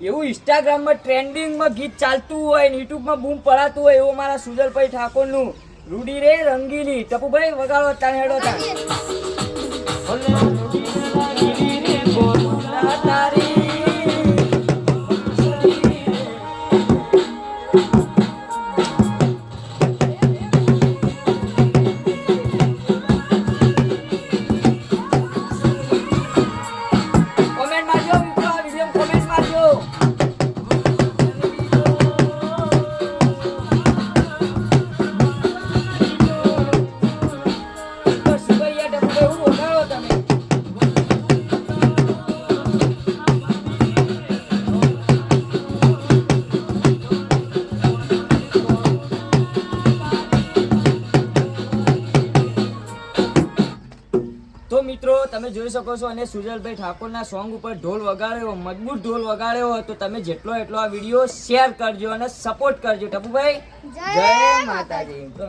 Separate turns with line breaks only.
એવું ઇન્સ્ટાગ્રામમાં ટ્રેન્ડિંગમાં ગીત ચાલતું હોય ને યુટ્યુબમાં બૂમ પડાતું હોય એવું મારા સુજલભાઈ ઠાકોરનું રૂડી રે રંગીલી. ટપુભાઈ વગાડો તાણ હેડો તાણ. તો મિત્રો તમે જોઈ શકો છો અને સુજલભાઈ ઠાકોરના સોંગ ઉપર ઢોલ વગાડ્યો, મજબૂત ઢોલ વગાડ્યો હોય તો તમે જેટલો એટલો આ વિડીયો શેર કરજો અને સપોર્ટ કરજો. ટપુભાઈ જય માતાજી. તો